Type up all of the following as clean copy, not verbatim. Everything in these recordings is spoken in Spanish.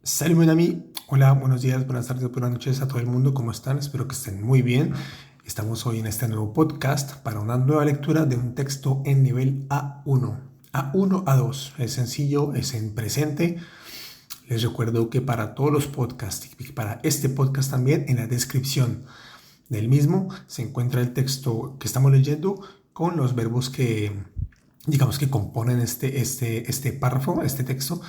Salut mon ami, hola, buenos días, buenas tardes, buenas noches a todo el mundo, ¿cómo están? Espero que estén muy bien. Estamos hoy en este nuevo podcast para una nueva lectura de un texto en nivel A1. A1, A2, es sencillo, es en presente. Les recuerdo que para todos los podcasts y para este podcast también, en la descripción del mismo se encuentra el texto que estamos leyendo con los verbos que, digamos, que componen este párrafo, este texto.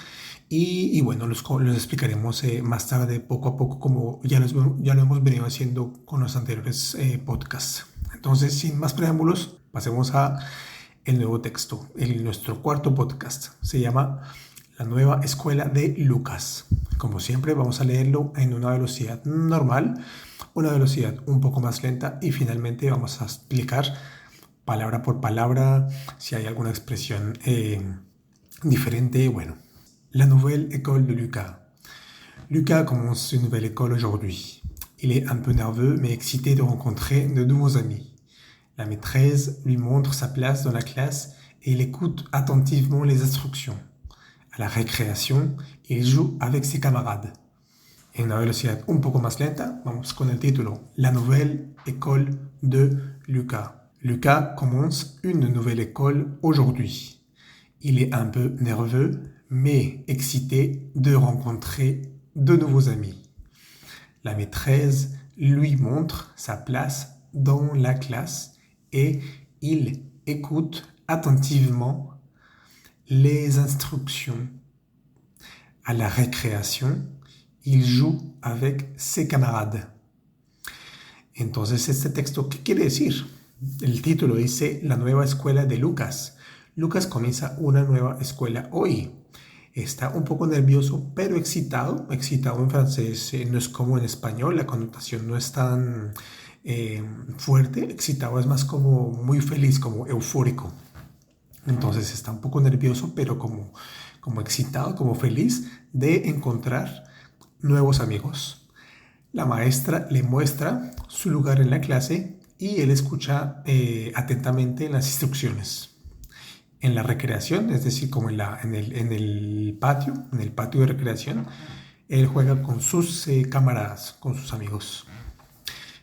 Bueno, los explicaremos más tarde, poco a poco, como ya lo hemos venido haciendo con los anteriores podcasts. Entonces, sin más preámbulos, pasemos a el nuevo texto. Nuestro cuarto podcast se llama La nueva escuela de Lucas. Como siempre, vamos a leerlo en una velocidad normal, una velocidad un poco más lenta y finalmente vamos a explicar palabra por palabra si hay alguna expresión diferente. Bueno, la nouvelle école de Lucas. Lucas commence une nouvelle école aujourd'hui. Il est un peu nerveux mais excité de rencontrer de nouveaux amis. La maîtresse lui montre sa place dans la classe et il écoute attentivement les instructions. À la récréation, il joue avec ses camarades. En una velocidad un poco más lenta, vamos con el título. La nouvelle école de Lucas. Lucas commence une nouvelle école aujourd'hui. Il est un peu nerveux, mais excité de rencontrer de nouveaux amis. La maîtresse lui montre sa place dans la classe et il écoute attentivement les instructions. À la récréation, il joue avec ses camarades. Entonces, este texto, ¿qué quiere decir? El título dice La nueva escuela de Lucas. Lucas comienza una nueva escuela hoy. Está un poco nervioso, pero excitado. Excitado en francés no es como en español, la connotación no es tan fuerte. Excitado es más como muy feliz, como eufórico. Entonces está un poco nervioso, pero como excitado, como feliz de encontrar nuevos amigos. La maestra le muestra su lugar en la clase y él escucha atentamente las instrucciones. En la recreación, es decir, como en el patio de recreación, él juega con sus camaradas, con sus amigos.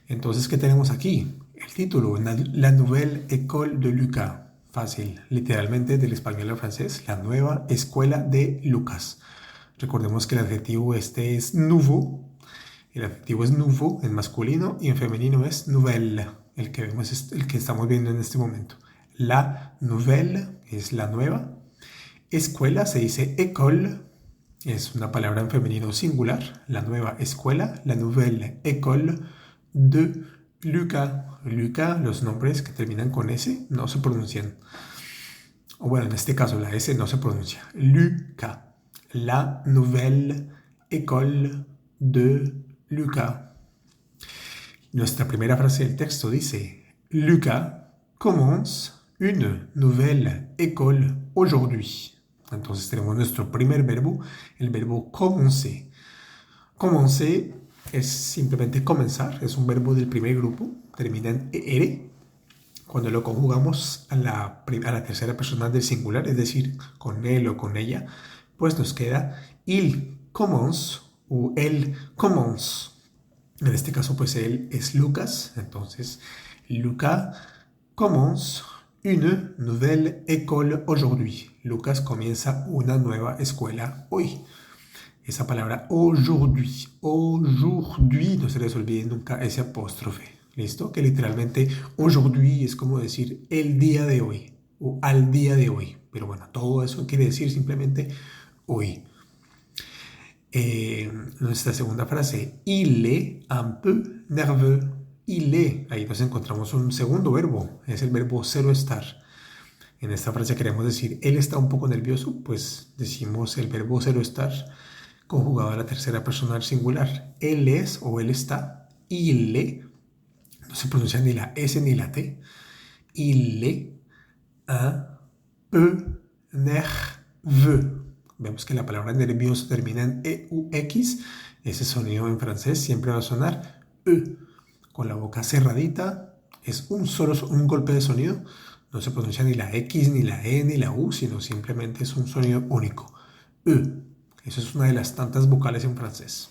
Entonces, ¿qué tenemos aquí? El título, La Nouvelle École de Lucas. Fácil, literalmente del español al francés, la nueva escuela de Lucas. Recordemos que el adjetivo este es nouveau. El adjetivo es nouveau en masculino y en femenino es nouvelle. El que vemos es el que estamos viendo en este momento. La nouvelle es la nueva. Escuela se dice école. Es una palabra en femenino singular. La nueva escuela, la nouvelle école de Lucas. Lucas, los nombres que terminan con S no se pronuncian. O bueno, en este caso la S no se pronuncia. Lucas. La nouvelle école de Lucas. Nuestra primera frase del texto dice: Lucas commence une nouvelle école aujourd'hui. Entonces tenemos nuestro primer verbo, el verbo commencer. Commencer es simplemente comenzar, es un verbo del primer grupo, termina en er. Cuando lo conjugamos a la tercera persona del singular, es decir, con él o con ella, pues nos queda il commence o elle commence. En este caso, pues él es Lucas. Entonces, Lucas commence une nouvelle école aujourd'hui. Lucas comienza una nueva escuela hoy. Esa palabra aujourd'hui, aujourd'hui, no se les olvide nunca ese apóstrofe. ¿Listo? Que literalmente aujourd'hui es como decir el día de hoy o al día de hoy. Pero bueno, todo eso quiere decir simplemente hoy. Nuestra segunda frase, il est un peu nerveux. Il est, ahí nos encontramos un segundo verbo, es el verbo cero estar. En esta frase queremos decir, él está un poco nervioso, pues decimos el verbo cero estar conjugado a la tercera persona del singular. Él es o él está. Il est, no se pronuncia ni la S ni la T. Il est un peu nerveux. Vemos que la palabra nervioso termina en EUX. Ese sonido en francés siempre va a sonar E. Con la boca cerradita. Es un golpe de sonido. No se pronuncia ni la X, ni la E, ni la U, sino simplemente es un sonido único. E. Eso es una de las tantas vocales en francés.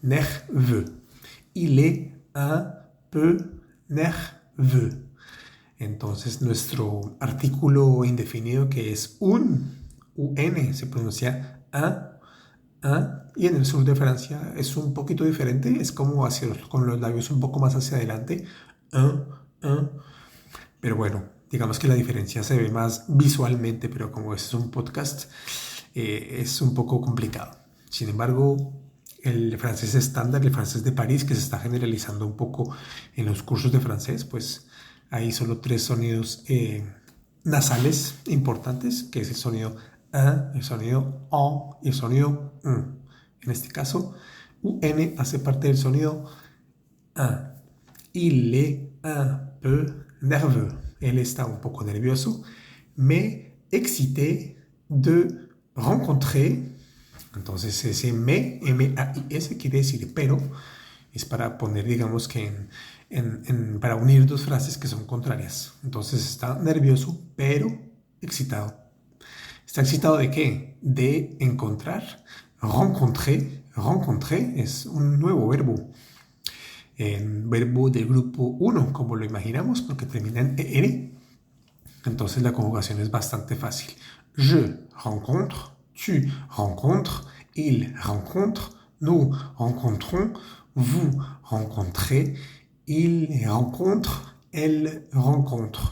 Nerveux. Il est un peu nerveux. Entonces nuestro artículo indefinido que es un se pronuncia un, y en el sur de Francia es un poquito diferente, es como con los labios un poco más hacia adelante, un, pero bueno, digamos que la diferencia se ve más visualmente, pero como este es un podcast, es un poco complicado. Sin embargo, el francés estándar, el francés de París, que se está generalizando un poco en los cursos de francés, pues hay solo 3 sonidos nasales importantes, que es el sonido el sonido on y el sonido En este caso, un hace parte del sonido un. Il est un peu nerveux. Él está un poco nervioso, mais excité de rencontrer. Entonces ese M-A-I-S quiere decir pero, es para poner, digamos que para unir 2 frases que son contrarias. Entonces está nervioso, pero excitado. ¿Está excitado de qué? De encontrar. Rencontrer es un nuevo verbo. Verbo del grupo 1, como lo imaginamos, porque termina en ER. Entonces la conjugación es bastante fácil. Je rencontre, tu rencontres, il rencontre, nous rencontrons, vous rencontrez, il rencontre, elle rencontre.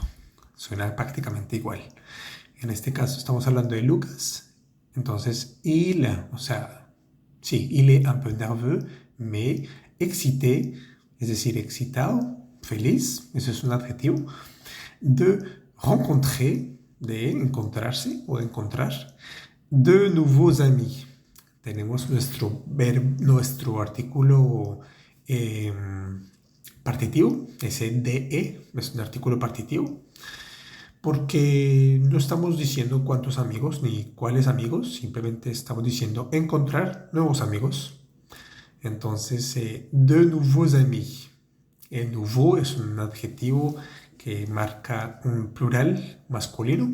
Suena prácticamente igual. En este caso estamos hablando de Lucas. Entonces, il est un peu nerveux, mais excité, es decir, excitado, feliz, eso es un adjetivo, de rencontrer, de encontrarse o de encontrar, de nouveaux amis. Tenemos nuestro artículo partitivo, ese de, es un artículo partitivo, porque no estamos diciendo cuántos amigos ni cuáles amigos, simplemente estamos diciendo encontrar nuevos amigos. Entonces, de nouveaux amis. El nouveau es un adjetivo que marca un plural masculino.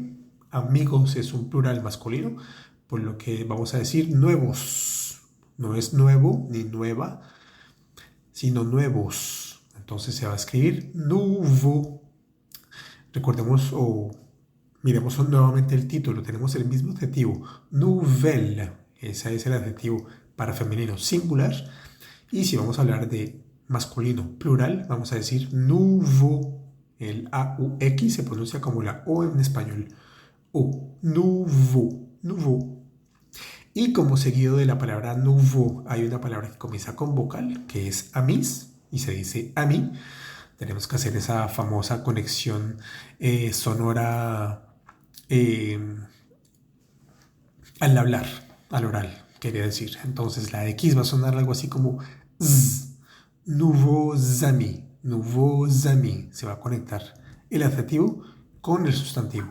Amigos es un plural masculino, por lo que vamos a decir nuevos. No es nuevo ni nueva, sino nuevos. Entonces se va a escribir nouveau. Recordemos o miremos nuevamente el título. Tenemos el mismo adjetivo, nouvelle. Ese es el adjetivo para femenino singular. Y si vamos a hablar de masculino plural, vamos a decir nouveau. El A-U-X se pronuncia como la O en español. O, nouveau, nouveau. Y como seguido de la palabra nouveau hay una palabra que comienza con vocal, que es amis, y se dice ami. Tenemos que hacer esa famosa conexión sonora al hablar, al oral, quería decir. Entonces la X va a sonar algo así como z, nouveaux amis, nouveaux amis. Se va a conectar el adjetivo con el sustantivo,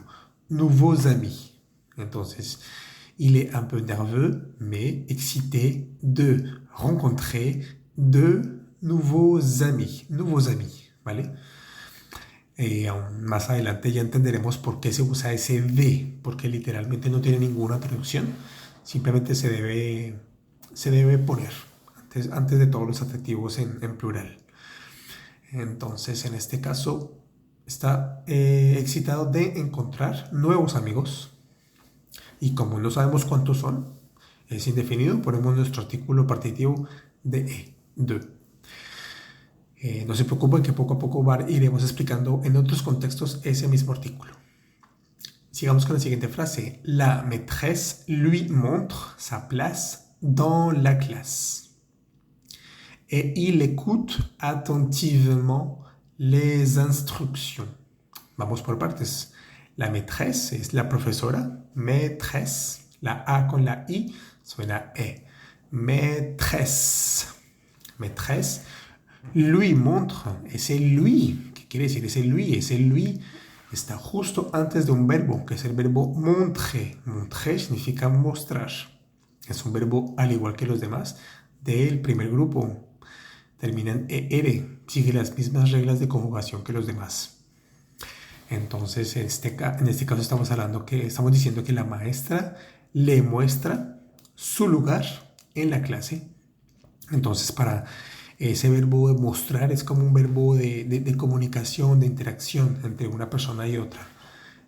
nouveaux amis. Entonces, il est un peu nerveux, mais excité de rencontrer de nouveaux amis, ¿vale? Más adelante ya entenderemos por qué se usa ese de, porque literalmente no tiene ninguna traducción, simplemente se debe poner antes de todos los adjetivos en plural. Entonces, en este caso, está excitado de encontrar nuevos amigos, y como no sabemos cuántos son, es indefinido, ponemos nuestro artículo partitivo de no se preocupen que poco a poco iremos explicando en otros contextos ese mismo artículo. Sigamos con la siguiente frase. La maîtresse lui montre sa place dans la classe. Et il écoute attentivement les instructions. Vamos por partes. La maîtresse es la profesora. Maîtresse. La A con la I suena E. Maîtresse. Maîtresse. Lui montre. Ese lui, ¿qué quiere decir? Ese lui está justo antes de un verbo, que es el verbo montrer. Montrer significa mostrar. Es un verbo, al igual que los demás, del primer grupo. Termina en ER, sigue las mismas reglas de conjugación que los demás. Entonces, en este caso estamos diciendo que la maestra le muestra su lugar en la clase. Entonces, para ese verbo de mostrar es como un verbo de comunicación, de interacción entre una persona y otra.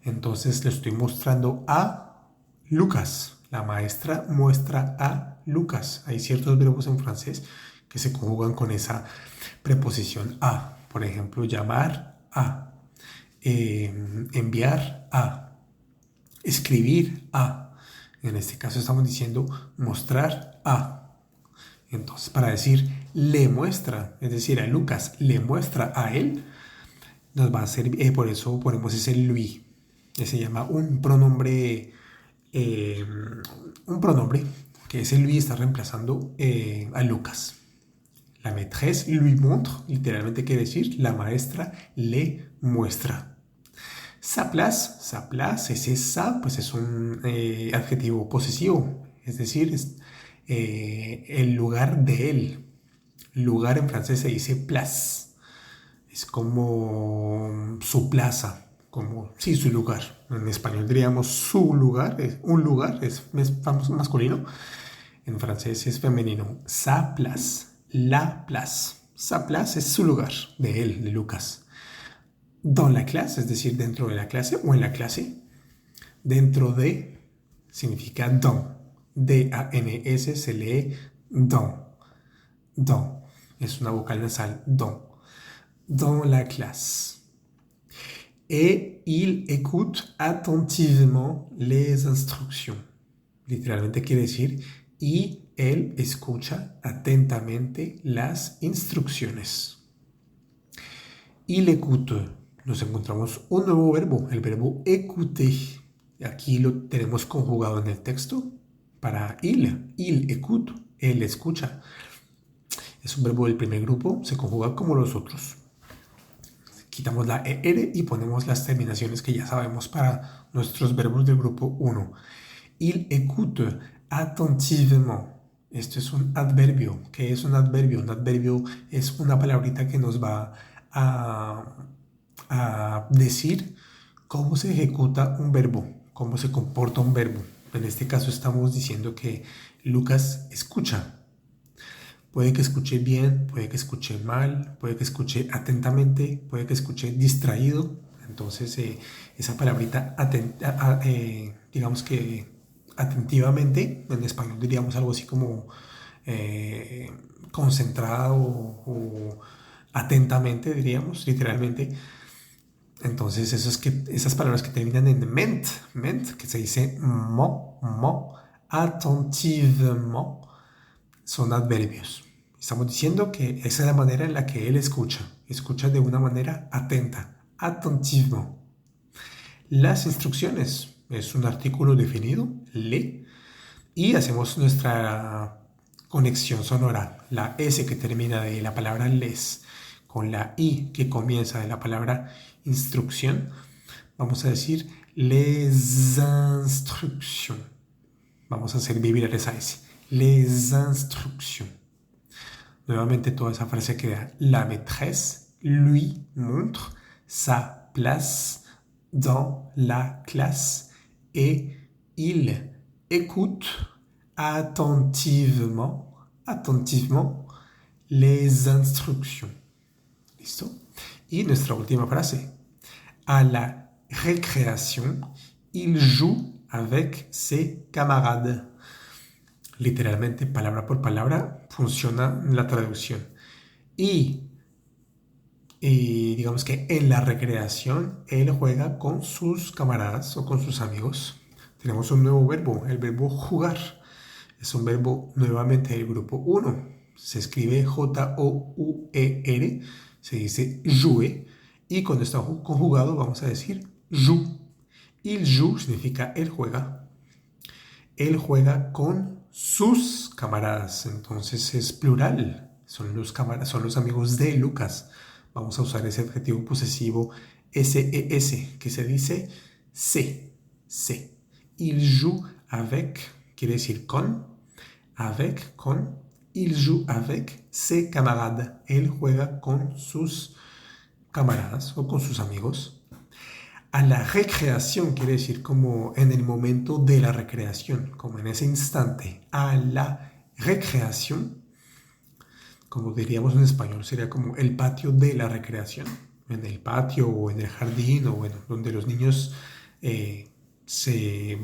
Entonces, le estoy mostrando a Lucas. La maestra muestra a Lucas. Hay ciertos verbos en francés que se conjugan con esa preposición a. Por ejemplo, llamar a, enviar a, escribir a. En este caso estamos diciendo mostrar a. Entonces, para decir le muestra, es decir, a Lucas le muestra a él, nos va a servir, por eso ponemos ese lui. Que se llama un pronombre que ese lui está reemplazando a Lucas. La maîtresse lui montre, literalmente quiere decir la maestra le muestra. Sa place, ese sa, pues es un adjetivo posesivo, es decir, es el lugar de él. Lugar en francés se dice place, es como su plaza, como, sí, su lugar. En español diríamos su lugar, es un lugar, es masculino. En francés es femenino. Sa place, la place. Sa place es su lugar, de él, de Lucas. Dans la clase, es decir, dentro de la clase o en la clase. Dentro de significa dans. D-A-N-S se lee dans. Dans. Es una vocal nasal. Dans la classe. Et il écoute attentivement les instructions. Literalmente quiere decir, y él escucha atentamente las instrucciones. Il écoute. Nos encontramos un nuevo verbo, el verbo écouter. Aquí lo tenemos conjugado en el texto para il. Il écoute, él escucha. Es un verbo del primer grupo, se conjuga como los otros. Quitamos la ER y ponemos las terminaciones que ya sabemos para nuestros verbos del grupo 1. Il écoute attentivement. Esto es un adverbio. ¿Qué es un adverbio? Un adverbio es una palabrita que nos va a decir cómo se ejecuta un verbo, cómo se comporta un verbo. En este caso estamos diciendo que Lucas escucha. Puede que escuche bien, puede que escuche mal, puede que escuche atentamente, puede que escuche distraído. Entonces, esa palabrita, digamos que atentivamente, en español diríamos algo así como concentrado o atentamente, diríamos, literalmente. Entonces, esas palabras que terminan en ment, que se dice attentivement, son adverbios. Estamos diciendo que esa es la manera en la que él escucha de una manera atenta, attentivement. Las instrucciones es un artículo definido, le, y hacemos nuestra conexión sonora, la S que termina de la palabra les, con la I que comienza de la palabra instrucción, vamos a decir les instructions. Vamos a hacer vibrar esa S. Les instructions. Nuevamente toda esa frase queda. La maîtresse lui montre sa place dans la classe et il écoute attentivement les instructions. ¿Listo? Y nuestra última frase. À la récréation, il joue avec ses camarades. Literalmente, palabra por palabra, funciona la traducción. Y digamos que en la recreación, él juega con sus camaradas o con sus amigos. Tenemos un nuevo verbo, el verbo jugar. Es un verbo nuevamente del grupo 1. Se escribe J-O-U-E-R, se dice jouer. Y cuando está conjugado vamos a decir joue. Il joue significa él juega. Él juega con sus camaradas, entonces es plural, son los amigos de Lucas. Vamos a usar ese adjetivo posesivo SES, que se dice C. Il joue avec, quiere decir con, avec, con. Il joue avec ses camarades. Él juega con sus camaradas o con sus amigos. A la recreación quiere decir como en el momento de la recreación, como en ese instante. A la recreación, como diríamos en español, sería como el patio de la recreación. En el patio o en el jardín o bueno, donde los niños se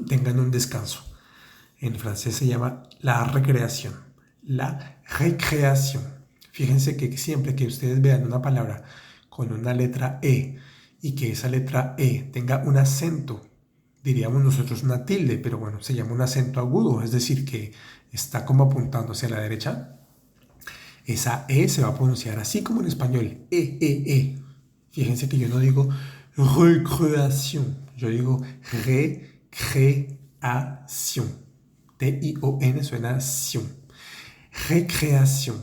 tengan un descanso. En francés se llama la recreación. La recreación. Fíjense que siempre que ustedes vean una palabra con una letra E y que esa letra E tenga un acento, diríamos nosotros una tilde, pero bueno, se llama un acento agudo, es decir, que está como apuntando hacia la derecha. Esa E se va a pronunciar así como en español, E. Fíjense que yo no digo recreación, yo digo recreación. T-I-O-N suena sion. Recreación.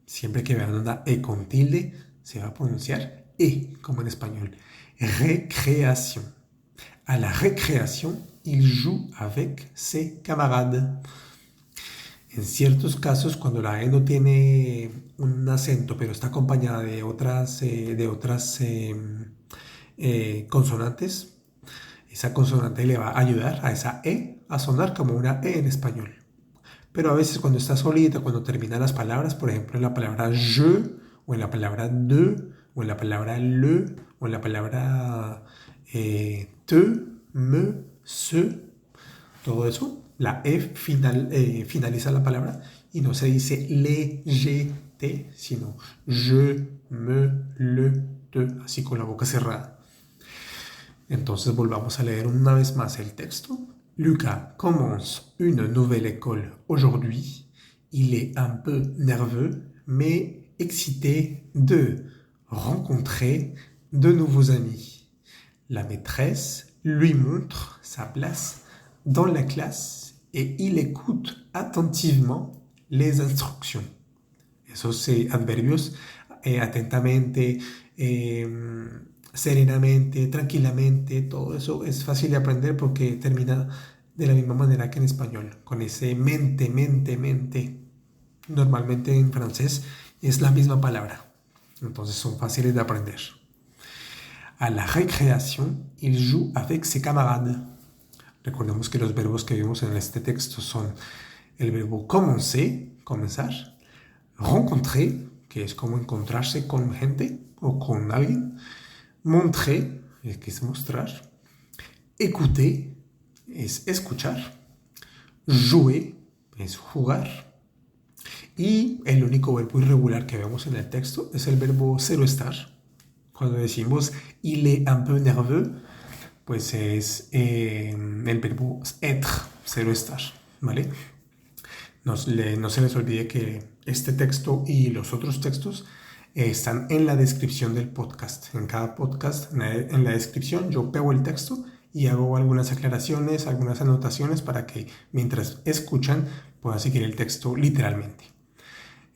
Siempre que vean una E con tilde, se va a pronunciar E, como en español. Recreación. À la récréation, il joue avec ses camarades. En ciertos casos, cuando la E no tiene un acento, pero está acompañada de otras consonantes, esa consonante le va a ayudar a esa E a sonar como una E en español. Pero a veces cuando está solita, cuando terminan las palabras, por ejemplo en la palabra je, o en la palabra de, o en la palabra le, o en la palabra te, me, se, todo eso, la E finaliza la palabra y no se dice le, je, te, sino je, me, le, te, así con la boca cerrada. Entonces volvamos a leer una vez más el texto. Lucas commence une nouvelle école aujourd'hui. Il est un peu nerveux, mais excité de rencontrer de nouveaux amis. La maîtresse lui montre sa place dans la classe et il écoute attentivement les instructions. Esos adverbios, atentamente, serenamente, tranquilamente, todo eso es fácil de aprender porque termina de la misma manera que en español, con ese mente. Normalmente en francés es la misma palabra, entonces son fáciles de aprender. À la récréation, il joue avec ses camarades. Recordemos que los verbos que vimos en este texto son el verbo commencer, comenzar, rencontrer, que es como encontrarse con gente o con alguien, montrer, que es mostrar, écouter, es escuchar, jouer, es jugar, y el único verbo irregular que vemos en el texto es el verbo cero estar. Cuando decimos il est un peu nerveux, pues es el verbo être, cero estar, ¿vale? No se les olvide que este texto y los otros textos están en la descripción del podcast. En cada podcast, en la descripción, yo pego el texto y hago algunas aclaraciones, algunas anotaciones para que mientras escuchan puedan seguir el texto literalmente.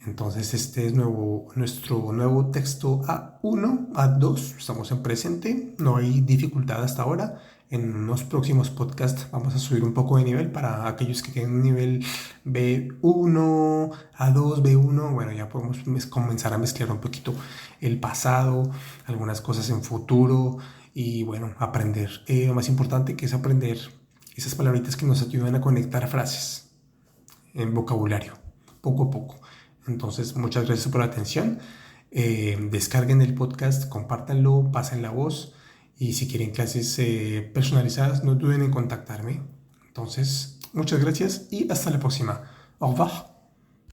Entonces este es nuestro nuevo texto A1, A2, estamos en presente, no hay dificultad hasta ahora. En unos próximos podcasts vamos a subir un poco de nivel para aquellos que tienen un nivel B1, A2, B1. Bueno, ya podemos comenzar a mezclar un poquito el pasado, algunas cosas en futuro y bueno, aprender. Lo más importante que es aprender esas palabritas que nos ayudan a conectar frases en vocabulario, poco a poco. Entonces, muchas gracias por la atención. Descarguen el podcast, compártanlo, pasen la voz. Y si quieren clases personalizadas, no duden en contactarme. Entonces, muchas gracias y hasta la próxima. Au revoir.